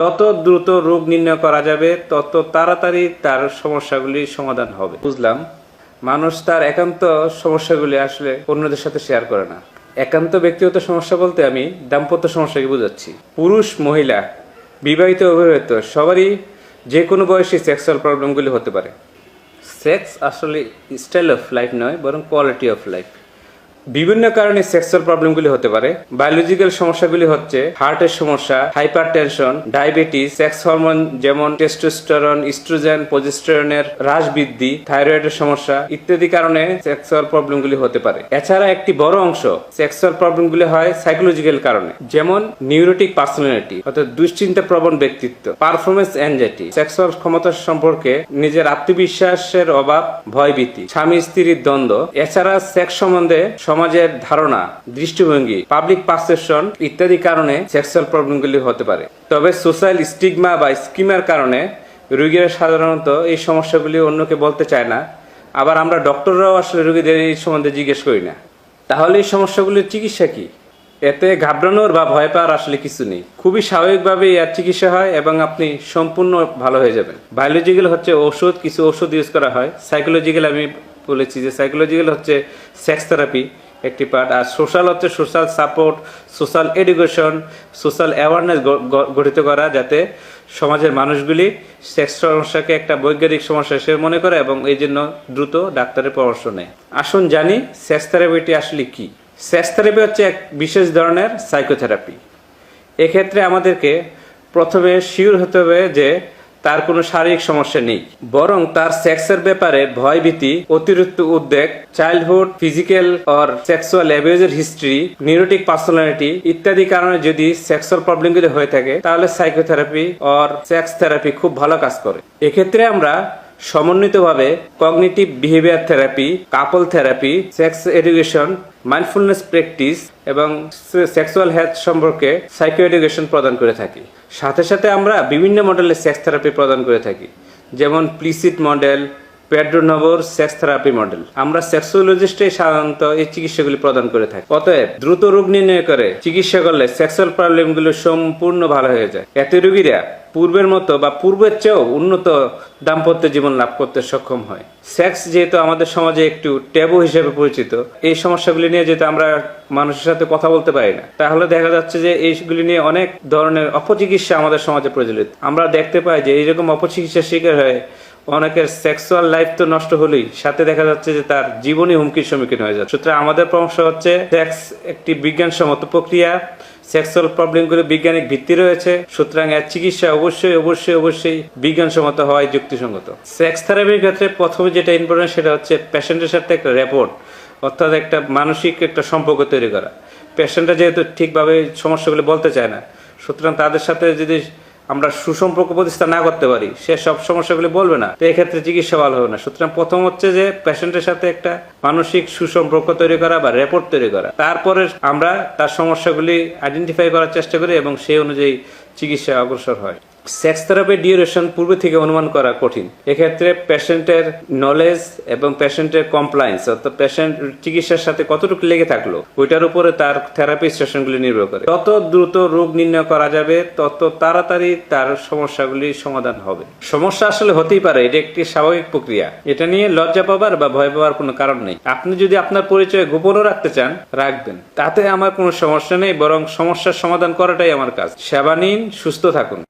তত দ্রুত রোগ নির্ণয় করা যাবে, তত তাড়াতাড়ি তার সমস্যাগুলি সমাধান হবে। বুঝলাম, মানুষ তার একান্ত সমস্যাগুলি আসলে অন্যদের সাথে শেয়ার করে না। একান্ত ব্যক্তিগত সমস্যা বলতে আমি দাম্পত্য সমস্যাকে বোঝাচ্ছি। পুরুষ, মহিলা, বিবাহিত, অবিবাহিত সবারই যে কোনো বয়সী সেক্সুয়াল প্রবলেমগুলি হতে পারে। সেক্স আসলে স্টাইল অফ লাইফ নয়, বরং কোয়ালিটি অফ লাইফ। বিভিন্ন কারণে সেক্সুয়াল প্রবলেমগুলি হতে পারে। বায়োলজিক্যাল সমস্যাগুলি হচ্ছে হার্টের সমস্যা, হাইপারটেনশন, ডায়াবেটিস, সেক্স হরমোন যেমন টেস্টোস্টেরন, ইস্ট্রোজেন, প্রজেস্টেরনের হ্রাস বৃদ্ধি, থাইরয়েডের সমস্যা ইত্যাদি কারণে সেক্সুয়াল প্রবলেমগুলি হতে পারে। এছাড়া একটি বড় অংশ সেক্সুয়াল প্রবলেমগুলি হয় সাইকোলজিক্যাল কারণে, যেমন নিউরোটিক পার্সোনালিটি অর্থাৎ দুশ্চিন্তা প্রবণ ব্যক্তিত্ব, পারফরমেন্স অ্যাংজাইটি, সেক্সুয়াল ক্ষমতা সম্পর্কে নিজের আত্মবিশ্বাসের অভাব, ভয়ভীতি, স্বামী স্ত্রীর দ্বন্দ্ব। এছাড়া সেক্স সম্বন্ধে সমাজের ধারণা, দৃষ্টিভঙ্গি, পাবলিক পারসেপশন ইত্যাদি কারণে সেক্সুয়াল প্রবলেমগুলি হতে পারে। তবে সোশ্যাল স্টিগমা বা স্কিমার কারণে রোগীরা সাধারণত এই সমস্যাগুলি অন্যকে বলতে চায় না। আবার আমরা ডক্টররাও আসলে রোগীদের এই সম্বন্ধে জিজ্ঞেস করি না। তাহলে এই সমস্যাগুলির চিকিৎসা কি? এতে ঘাবড়ানোর বা ভয় পাওয়ার আসলে কিছু নেই। খুবই স্বাভাবিকভাবে এর চিকিৎসা হয় এবং আপনি সম্পূর্ণ ভালো হয়ে যাবেন। বায়োলজিক্যাল হচ্ছে ওষুধ, কিছু ওষুধ ইউজ করা হয়। সাইকোলজিক্যাল আমি বলেছি যে সাইকোলজিক্যাল হচ্ছে সেক্স থেরাপি একটি পার্ট, আর সোশ্যাল হচ্ছে social support, social education, social awareness গঠিত করা, যাতে সমাজের মানুষগুলি সেক্স সমস্যাকে একটা বৈজ্ঞানিক সমস্যা হিসেবে মনে করে এবং এই জন্য দ্রুত ডাক্তারের পরামর্শ নেয়। আসুন জানি সেক্স থেরাপিটি আসলে কি। সেক্স থেরাপি হচ্ছে এক বিশেষ ধরনের সাইকোথেরাপি। এক্ষেত্রে আমাদেরকে প্রথমে শিওর হতে হবে যে তার কোনো শারীরিক সমস্যা নেই, বরং তার সেক্সের ব্যাপারে ভয়ভীতি, অতিরিক্ত উদ্বেগ, চাইল্ডহুড ফিজিক্যাল অর সেক্সুয়াল অ্যাবিউজের হিস্ট্রি, নিউরোটিক পার্সোনালিটি ইত্যাদি কারণে যদি সেক্সুয়াল প্রবলেমগুলি হয়ে থাকে, তাহলে সাইকোথেরাপি অর সেক্স থেরাপি খুব ভালো কাজ করে। এক্ষেত্রে আমরা সমন্বিতভাবে cognitive behaviour therapy, couple therapy, sex education, mindfulness practice এবং সেক্সুয়াল হেলথ সম্পর্কে সাইকো এডুকেশন প্রদান করে থাকি। সাথে সাথে আমরা বিভিন্ন মডেলের সেক্স থেরাপি প্রদান করে থাকি, যেমন PLISSIT model, Pedro Nobre sex therapy model. আমরা সেক্সোলজিস্টই সাধারণত এই চিকিৎসাগুলি প্রদান করে থাকি। অতএব দ্রুত রোগ নির্ণয় করে চিকিৎসা করলে সেক্সুয়াল প্রবলেমগুলো সম্পূর্ণ ভালো হয়ে যায়। এতে রোগীরা পূর্বের মতো বা পূর্বের চেয়েও উন্নত দাম্পত্য জীবন লাভ করতে সক্ষম হয়। সেক্স যেহেতু আমাদের সমাজে একটু ট্যাবু হিসেবে পরিচিত, এই সমস্যাগুলি নিয়ে যেহেতু আমরা মানুষের সাথে কথা বলতে পারি না, তাহলে দেখা যাচ্ছে যে এইগুলি নিয়ে অনেক ধরনের অপচিকিৎসা আমাদের সমাজে প্রচলিত। আমরা দেখতে পাই যে এইরকম অপচিকিৎসার শিকার হয়ে অনেকের সেক্সুয়াল লাইফ তো নষ্ট হলেই সাথে দেখা যাচ্ছে যে তার জীবনই হুমকির সম্মুখীন হয়ে যায়। সুতরাং আমাদের পরামর্শ হচ্ছে সেক্স একটি বিজ্ঞানসম্মত প্রক্রিয়া, সেক্সুয়াল প্রবলেমগুলো বৈজ্ঞানিক ভিত্তি রয়েছে, সুতরাং এর চিকিৎসা অবশ্যই বিজ্ঞানসম্মত হওয়াই যুক্তিসঙ্গত। সেক্স থেরাপির ক্ষেত্রে প্রথমে যেটা ইম্পর্টেন্ট সেটা হচ্ছে পেশেন্টের সাথে একটা রেপোর্ট, অর্থাৎ একটা মানসিক একটা সম্পর্ক তৈরি করা। পেশেন্টরা যেহেতু ঠিকভাবে সমস্যাগুলো বলতে চায় না, সুতরাং তাদের সাথে যদি আমরা সুসম্পর্ক প্রতিষ্ঠা না করতে পারি, সে সব সমস্যাগুলি বলবে না, তো এক্ষেত্রে চিকিৎসা ভালো হবে না। সুতরাং প্রথম হচ্ছে যে পেশেন্টের সাথে একটা মানসিক সুসম্পর্ক তৈরি করা বা রেপোর্ট তৈরি করা। তারপরে আমরা তার সমস্যাগুলি আইডেন্টিফাই করার চেষ্টা করি এবং সেই অনুযায়ী চিকিৎসা অগ্রসর হয়। সেক্স থেরাপির ডিউরেশন পূর্বে থেকে অনুমান করা কঠিন। এক্ষেত্রে পেশেন্টের নলেজ এবং পেশেন্টের কমপ্লায়েন্স, অর্থাৎ পেশেন্ট চিকিৎসার সাথে কতটুকু লেগে থাকলো ওইটার উপরে তার থেরাপি সেশনগুলি নির্ভর করে। তত দ্রুত রোগ নির্ণয় করা যাবে, তত তাড়াতাড়ি তার সমস্যাগুলি সমাধান হবে। সমস্যা আসলে হতেই পারে, এটা একটি স্বাভাবিক প্রক্রিয়া। এটা নিয়ে লজ্জা পাবার বা ভয় পাওয়ার কোনো কারণ নেই। আপনি যদি আপনার পরিচয় গোপনও রাখতে চান, রাখবেন, তাতে আমার কোনো সমস্যা নেই, বরং সমস্যার সমাধান করাটাই আমার কাজ। সেবা নিন, সুস্থ থাকুন।